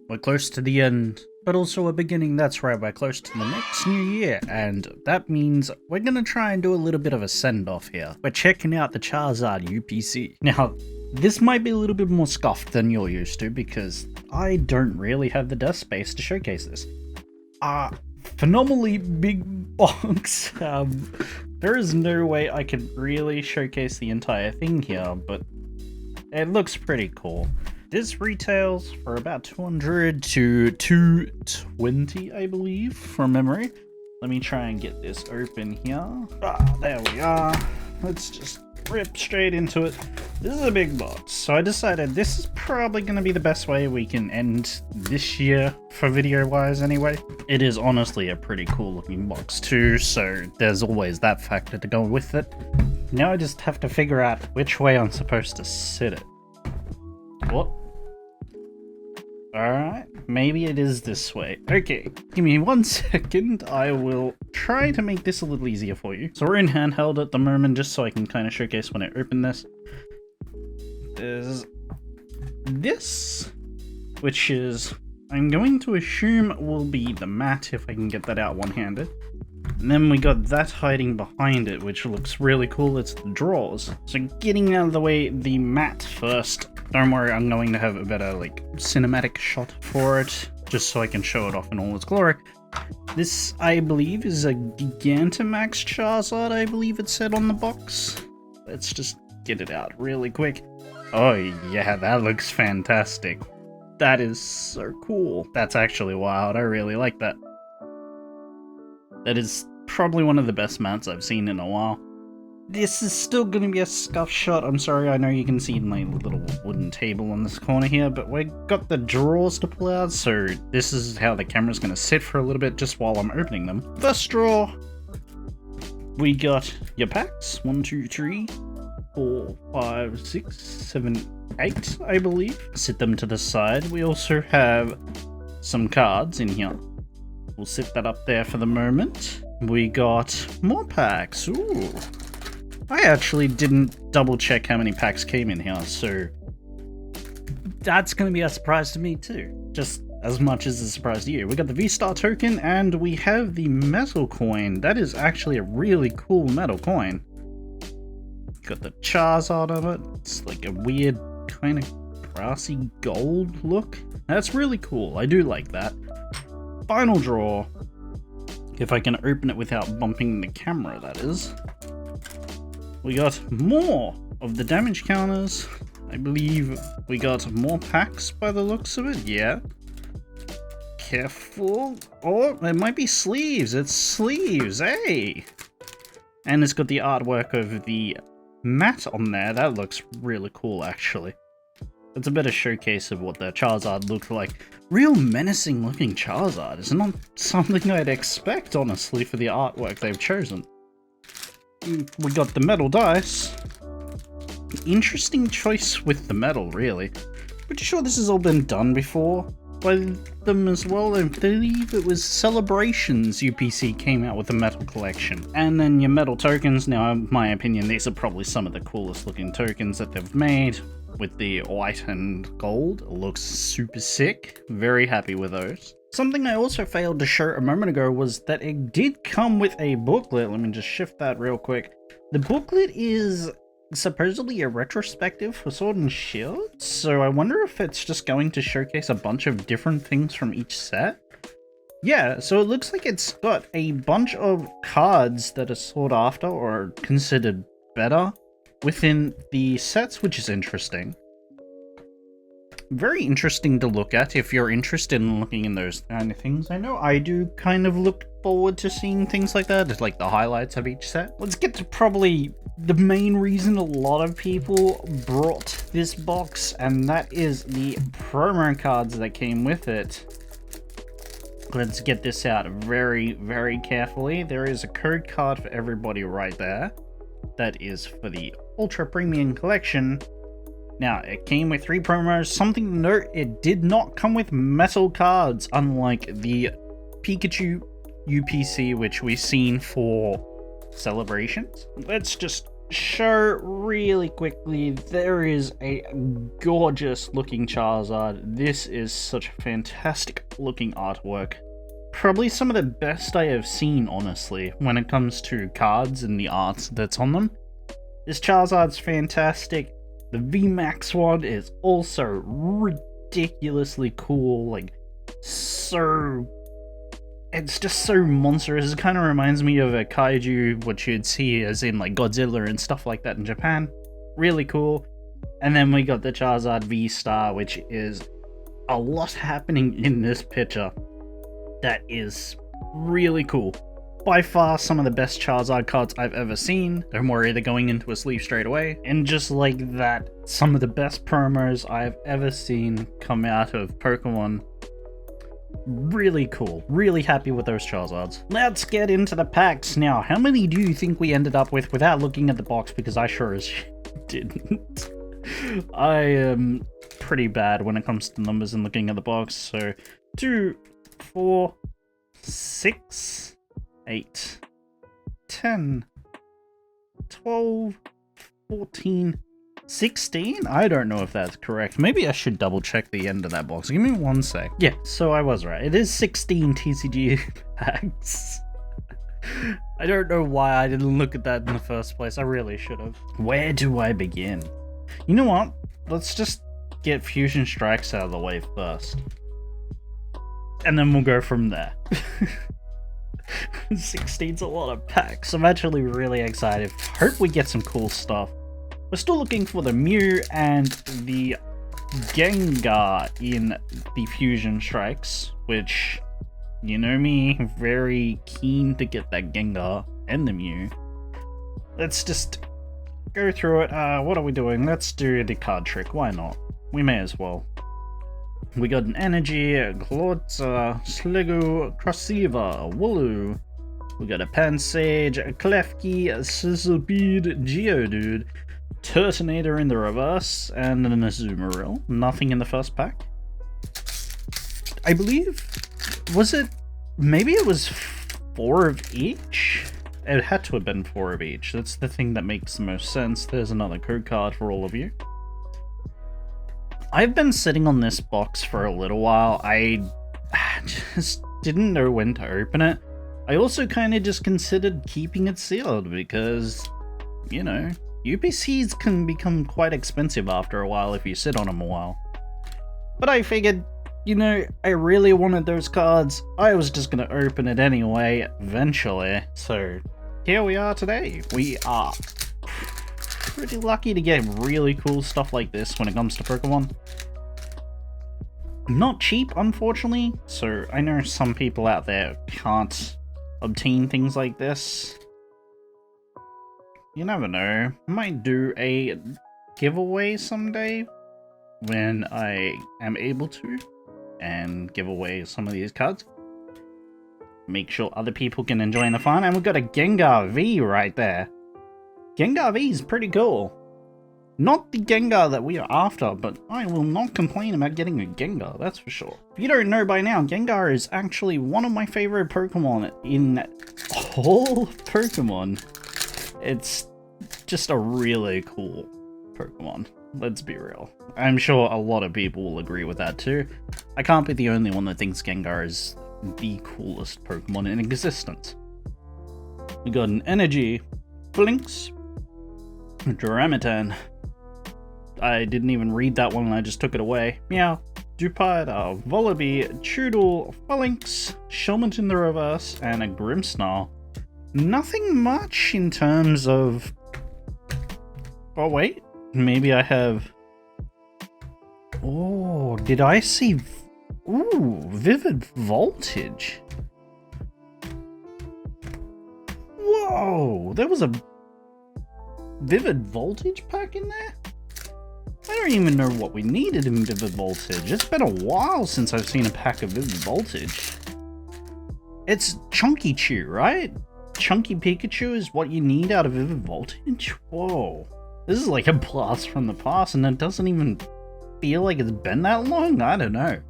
We're close to the end, but also a beginning. That's right, we're close to the next new year, and that means we're gonna try and do a little bit of a send-off here. We're checking out the Charizard UPC. Now, this might be a little bit more scuffed than you're used to, because I don't really have the desk space to showcase this. Phenomenally big box. There is no way I could really showcase the entire thing here, but it looks pretty cool. This retails for about 200 to 220, I believe, from memory. Let me try and get this open here. There we are. Let's just rip straight into it. This is a big box, so I decided this is probably going to be the best way we can end this year for video-wise anyway. It is honestly a pretty cool looking box too, so there's always that factor to go with it. Now I just have to figure out which way I'm supposed to sit it. What? Alright, maybe it is this way. Okay, give me 1 second. I will try to make this a little easier for you. So we're in handheld at the moment, just so I can kind of showcase when I open this. There's this, which is, I'm going to assume will be the mat, if I can get that out one-handed. And then we got that hiding behind it, which looks really cool. It's the drawers. So getting out of the way, the mat first. Don't worry, I'm going to have a better cinematic shot for it, just so I can show it off in all its glory. This, I believe, is a Gigantamax Charizard, I believe it said on the box. Let's just get it out really quick. Oh yeah, that looks fantastic. That is so cool. That's actually wild, I really like that. That is probably one of the best mats I've seen in a while. This is still going to be a scuff shot. I'm sorry, I know you can see my little wooden table on this corner here, but we got the drawers to pull out, so this is how the camera's going to sit for a little bit just while I'm opening them. First drawer, we got your packs. 1, 2, 3, 4, 5, 6, 7, 8, I believe. Sit them to the side. We also have some cards in here. We'll sit that up there for the moment. We got more packs. Ooh. I actually didn't double check how many packs came in here, so that's going to be a surprise to me too, just as much as a surprise to you. We got the V-Star token, and we have the metal coin. That is actually a really cool metal coin. Got the Charizard on it. It's like a weird kind of grassy gold look. That's really cool. I do like that. Final draw, if I can open it without bumping the camera, that is. We got more of the damage counters. I believe we got more packs by the looks of it. Yeah. Careful. Oh, it might be sleeves. It's sleeves. Hey. And it's got the artwork of the mat on there. That looks really cool, actually. It's a better showcase of what the Charizard looked like. Real menacing looking Charizard. It's not something I'd expect, honestly, for the artwork they've chosen. We got the metal dice. Interesting choice with the metal, really. Pretty sure this has all been done before by them as well. I believe it was Celebrations UPC came out with a metal collection. And then your metal tokens. Now, in my opinion, these are probably some of the coolest looking tokens that they've made. With the white and gold, it looks super sick. Very happy with those. Something I also failed to show a moment ago was that it did come with a booklet. Let me just shift that real quick. The booklet is supposedly a retrospective for Sword and Shield, so I wonder if it's just going to showcase a bunch of different things from each set. Yeah, so it looks like it's got a bunch of cards that are sought after or considered better within the sets, which is interesting. Very interesting to look at if you're interested in looking in those kind of things. I know I do kind of look forward to seeing things like that, like the highlights of each set. Let's get to probably the main reason a lot of people brought this box, and that is the promo cards that came with it. Let's get this out very, very carefully. There is a code card for everybody right there. That is for the Ultra Premium Collection. Now, it came with 3 promos. Something to note, it did not come with metal cards, unlike the Pikachu UPC, which we've seen for Celebrations. Let's just show really quickly, there is a gorgeous looking Charizard. This is such a fantastic looking artwork. Probably some of the best I have seen, honestly, when it comes to cards and the art that's on them. This Charizard's fantastic. The VMAX one is also ridiculously cool, like, so... It's just so monstrous. It kind of reminds me of a kaiju, which you'd see as in like Godzilla and stuff like that in Japan. Really cool. And then we got the Charizard V-Star, which is a lot happening in this picture. That is really cool. By far some of the best Charizard cards I've ever seen. Don't worry, they're going into a sleeve straight away. And just like that, some of the best promos I've ever seen come out of Pokemon. Really cool. Really happy with those Charizards. Let's get into the packs. Now, how many do you think we ended up with without looking at the box? Because I sure as didn't. I am pretty bad when it comes to numbers and looking at the box. So, 2, 4, 6, 8, 10, 12, 14, 16? I don't know if that's correct. Maybe I should double check the end of that box. Give me one sec. Yeah, so I was right. It is 16 TCG packs. I don't know why I didn't look at that in the first place. I really should have. Where do I begin? You know what? Let's just get Fusion Strikes out of the way first. And then we'll go from there. 16's a lot of packs. I'm actually really excited. Hope we get some cool stuff. We're still looking for the Mew and the Gengar in the Fusion Strikes, which, you know me, very keen to get that Gengar and the Mew. Let's just go through it. What are we doing? Let's do the card trick. Why not? We may as well. We got an Energy, a Glotza, Sliggoo, Crossiva, Wooloo. We got a Pansage, a Klefki, a Sizzlebead, Geodude, Turtonator in the reverse, and an Azumarill. Nothing in the first pack. I believe, was it, maybe it was 4 of each? It had to have been 4 of each. That's the thing that makes the most sense. There's another code card for all of you. I've been sitting on this box for a little while. I just didn't know when to open it. I also kind of just considered keeping it sealed because, you know, UPCs can become quite expensive after a while if you sit on them a while. But I figured, you know, I really wanted those cards. I was just going to open it anyway, eventually. So here we are today. We are pretty lucky to get really cool stuff like this when it comes to Pokemon. Not cheap, unfortunately, so I know some people out there can't obtain things like this. You never know. Might do a giveaway someday when I am able to and give away some of these cards. Make sure other people can enjoy the fun. And we've got a Gengar V right there. Gengar V is pretty cool. Not the Gengar that we are after, but I will not complain about getting a Gengar, that's for sure. If you don't know by now, Gengar is actually one of my favorite Pokemon in all Pokemon. It's just a really cool Pokemon, let's be real. I'm sure a lot of people will agree with that too. I can't be the only one that thinks Gengar is the coolest Pokemon in existence. We got an Energy, Blinks, Duramitan. I didn't even read that one and I just took it away. Meow, Dupida, Volibee, Choodle, Phalanx, Shelmet in the reverse, and a Grimmsnarl. Nothing much in terms of... Oh wait, maybe I have... Oh, did I see... Ooh, Vivid Voltage. Whoa, there was a Vivid Voltage pack in there? I don't even know what we needed in Vivid Voltage. It's been a while since I've seen a pack of Vivid Voltage. It's Chunky Chew, right? Chunky Pikachu is what you need out of Vivid Voltage? Whoa. This is like a blast from the past and it doesn't even feel like it's been that long? I don't know.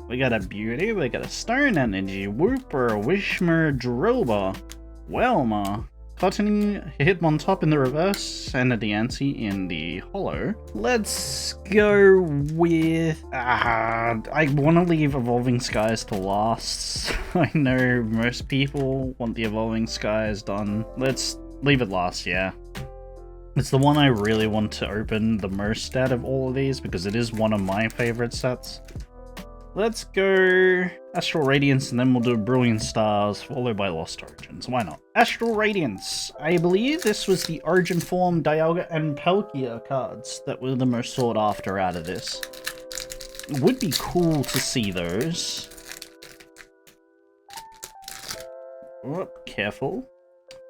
We got a Beauty, we got a Stone Energy, Wooper, Wishmer, Drillbur, Welma, Cottonee, Hitmontop in the reverse, and a Diancie in the holo. Let's go with... I want to leave Evolving Skies to last. I know most people want the Evolving Skies done. Let's leave it last, yeah. It's the one I really want to open the most out of all of these because it is one of my favorite sets. Let's go Astral Radiance and then we'll do Brilliant Stars followed by Lost Origins. Why not? Astral Radiance. I believe this was the Origin Form, Dialga, and Palkia cards that were the most sought after out of this. It would be cool to see those. Oh, careful.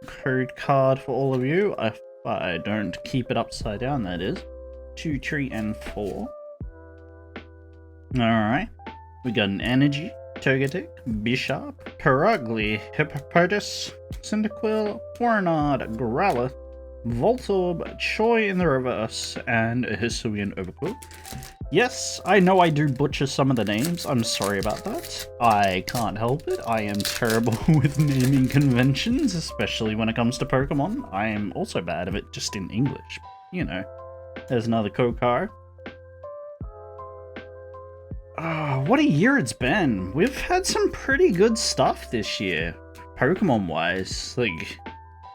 Code card for all of you. If I don't keep it upside down, that is. 2, 3, and 4. Alright. We got an Energy, Togetic, Bishop, Perugly, Hippopotas, Cyndaquil, Fornard, Growlithe, Voltorb, Choi in the reverse, and a Hisuian Overqwil. Yes, I know I do butcher some of the names, I'm sorry about that. I can't help it, I am terrible with naming conventions, especially when it comes to Pokemon. I am also bad at it just in English, you know. There's another code card. What a year it's been. We've had some pretty good stuff this year, Pokemon-wise. Like,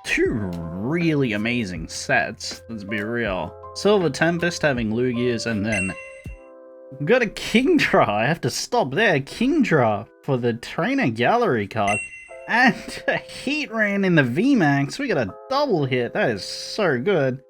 2 really amazing sets, let's be real. Silver Tempest having Lugias, and then we got a Kingdra. I have to stop there. Kingdra for the Trainer Gallery card. And a Heatran in the VMAX. We got a double hit. That is so good.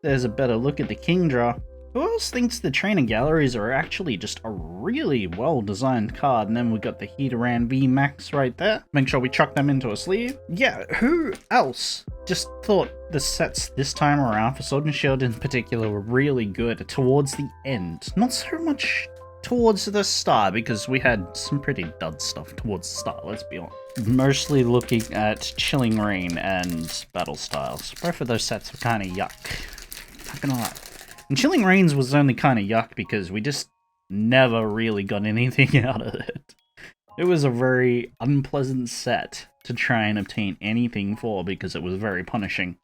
There's a better look at the Kingdra. Who else thinks the Trainer Galleries are actually just a really well-designed card? And then we got the Heatran VMAX right there. Make sure we chuck them into a sleeve. Yeah, who else just thought the sets this time around for Sword and Shield in particular were really good towards the end? Not so much towards the start, because we had some pretty dud stuff towards the start, let's be honest. Mostly looking at Chilling Reign and Battle Styles. Both of those sets were kind of yuck. Not gonna lie. And Chilling Reigns was only kind of yuck because we just never really got anything out of it. It was a very unpleasant set to try and obtain anything for because it was very punishing.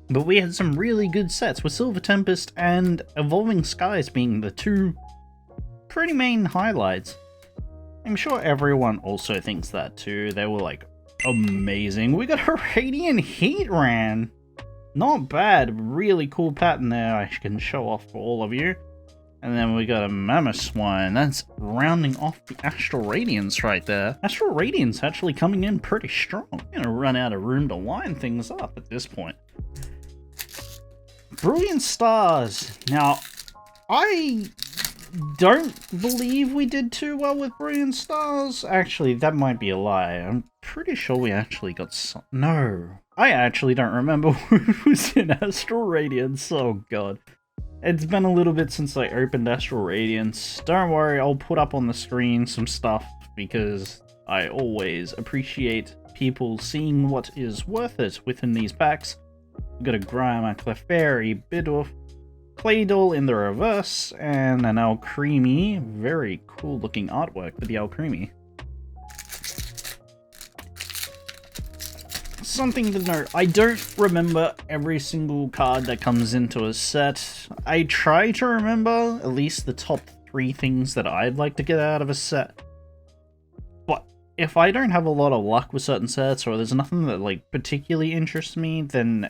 But we had some really good sets with Silver Tempest and Evolving Skies being the 2 pretty main highlights. I'm sure everyone also thinks that too. They were like amazing. We got a Radiant Heatran. Not bad, really cool pattern there I can show off for all of you. And then we got a Mamoswine, that's rounding off the Astral Radiance right there. Astral Radiance actually coming in pretty strong. I'm gonna run out of room to line things up at this point. Brilliant Stars. Now, I don't believe we did too well with Brilliant Stars. Actually, that might be a lie. I'm pretty sure we actually got some... No. I actually don't remember who was in Astral Radiance. Oh god. It's been a little bit since I opened Astral Radiance. Don't worry, I'll put up on the screen some stuff because I always appreciate people seeing what is worth it within these packs. We've got a Grimer, Clefairy, Bidoof, Claydol in the reverse, and an Alcremie. Very cool looking artwork for the Alcremie. Something to note, I don't remember every single card that comes into a set. I try to remember at least the top 3 things that I'd like to get out of a set. But if I don't have a lot of luck with certain sets, or there's nothing that like particularly interests me, then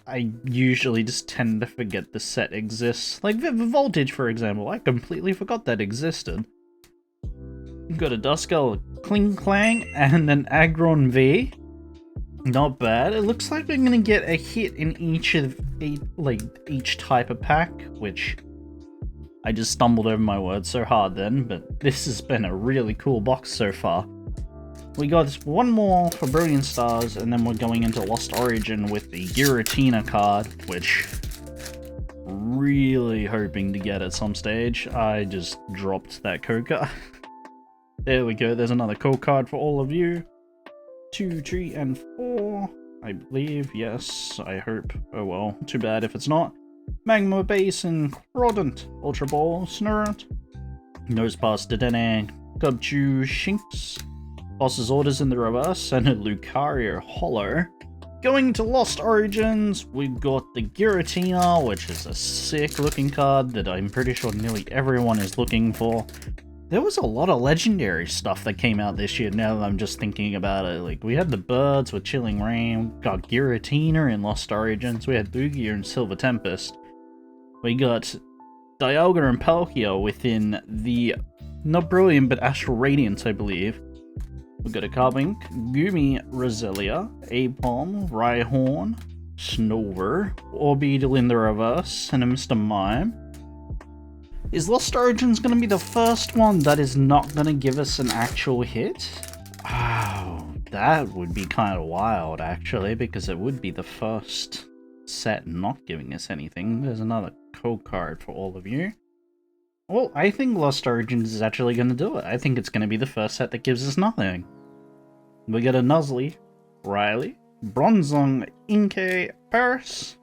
I usually just tend to forget the set exists. Like Voltage, for example, I completely forgot that existed. We've got a Duskull, Kling Clang, and an Aggron V. Not bad. It looks like we're gonna get a hit in each type of pack, which I just stumbled over my words so hard then, but this has been a really cool box so far. We got one more for Brilliant Stars, and then we're going into Lost Origin with the Giratina card, which really hoping to get at some stage. I just dropped that code card. There we go, there's another code card for all of you. 2, 3, and 4, I believe. Yes, I hope. Oh well, too bad if it's not. Magma Basin, Crodent, Ultra Ball, Snurret, Nosepass, Dedenne, Gubchu, Shinx, Boss's Orders in the reverse, and a Lucario Holo. Going to Lost Origins, we've got the Giratina, which is a sick looking card that I'm pretty sure nearly everyone is looking for. There was a lot of legendary stuff that came out this year now that I'm just thinking about it. Like, we had the Birds with Chilling Rain, got Giratina in Lost Origins, we had Lugia and Silver Tempest. We got Dialga and Palkia within the, not Brilliant, but Astral Radiance, I believe. We got a Carbink, Gumi, Roselia, Apom, Rhyhorn, Snover, Orbeetle in the reverse, and a Mr. Mime. Is Lost Origins going to be the first one that is not going to give us an actual hit? Oh, that would be kind of wild, actually, because it would be the first set not giving us anything. There's another code card for all of you. Well, I think Lost Origins is actually going to do it. I think it's going to be the first set that gives us nothing. We get a Nuzlocke, Riley, Bronzong, Inkay, Paris,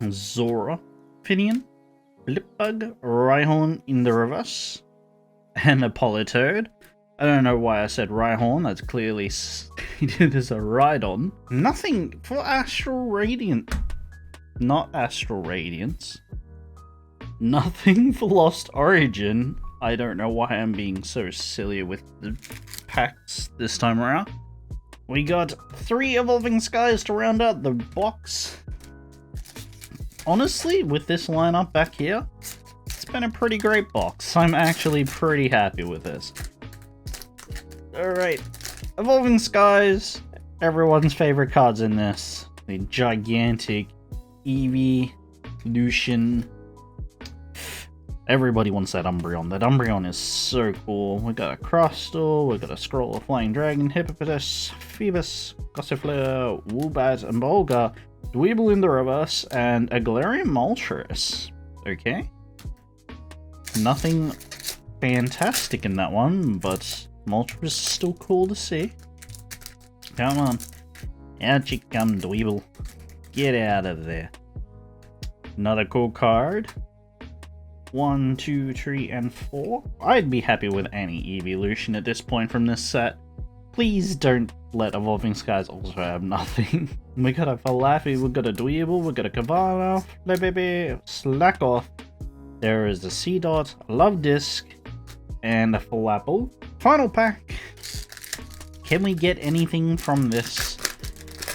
Zora, Finian, Blipbug, Rhyhorn in the reverse, and a Politoed. I don't know why I said Rhyhorn, that's clearly stated as a Rhydon. Nothing for Astral Radiant. Not Astral Radiance. Nothing for Lost Origin. I don't know why I'm being so silly with the packs this time around. We got 3 Evolving Skies to round out the box. Honestly, with this lineup back here, it's been a pretty great box. I'm actually pretty happy with this. Alright, Evolving Skies, everyone's favorite cards in this. The gigantic Eevee, Lucian. Everybody wants that Umbreon. That Umbreon is so cool. We got a Crustle, we got a Scroll of Flying Dragon, Hippopotas, Phoebus, Gossifleur, Woobat, and Bolga, Dweeble in the reverse, and a Galarian Moltres. Okay. Nothing fantastic in that one, but Moltres is still cool to see. Come on. Out you come, Dweeble. Get out of there. Another cool card. 1, 2, 3, and 4. I'd be happy with any evolution at this point from this set. Please don't let Evolving Skies also have nothing. We got a Falafi, we got a Dweeble, we got a Kavana, Flabébé, Slack Off. There is a Seedot, a Love Disc, and a Falapple. Final pack. Can we get anything from this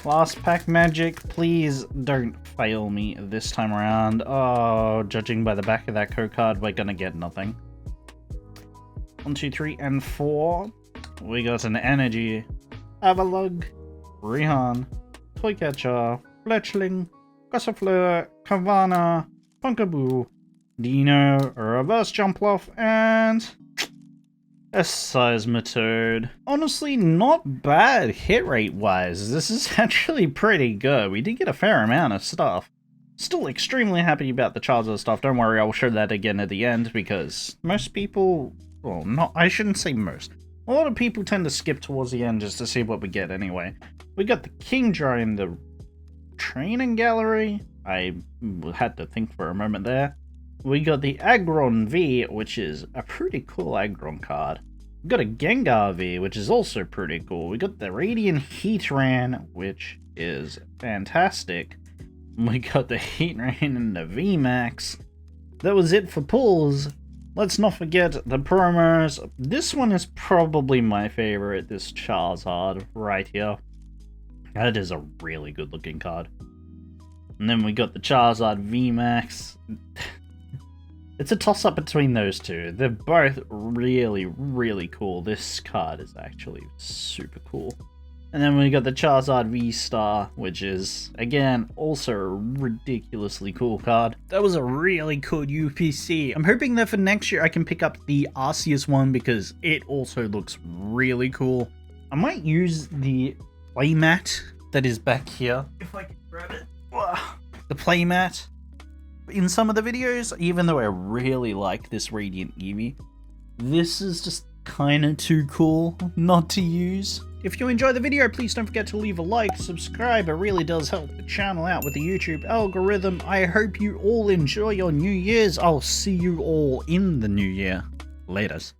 last pack magic? Please don't fail me this time around. Oh, judging by the back of that code card, we're gonna get nothing. 1, 2, 3, and 4. We got an Energy, Avalugg, Rihan, Toycatcher, Fletchling, Gossifleur, Kavana, Punkaboo, Dino, Reverse Jumpluff, and a Seismitoad. Honestly, not bad hit rate wise. This is actually pretty good. We did get a fair amount of stuff. Still extremely happy about the Charizard stuff. Don't worry, I'll show that again at the end because most people, well, not, I shouldn't say most. A lot of people tend to skip towards the end just to see what we get anyway. We got the Kingdra in the training gallery. I had to think for a moment there. We got the Aggron V, which is a pretty cool Aggron card. We got a Gengar V, which is also pretty cool. We got the Radiant Heatran, which is fantastic. We got the Heatran and the VMAX. That was it for pulls. Let's not forget the promos. This one is probably my favorite, this Charizard right here. That is a really good looking card. And then we got the Charizard VMAX. It's a toss-up between those two. They're both really, really cool. This card is actually super cool. And then we got the Charizard V-Star, which is, again, also a ridiculously cool card. That was a really cool UPC. I'm hoping that for next year I can pick up the Arceus one because it also looks really cool. I might use the playmat that is back here. If I can grab it. The playmat in some of the videos, even though I really like this Radiant Eevee, this is just kind of too cool not to use. If you enjoy the video, please don't forget to leave a like, subscribe, it really does help the channel out with the YouTube algorithm. I hope you all enjoy your New Year's. I'll see you all in the new year. Laters.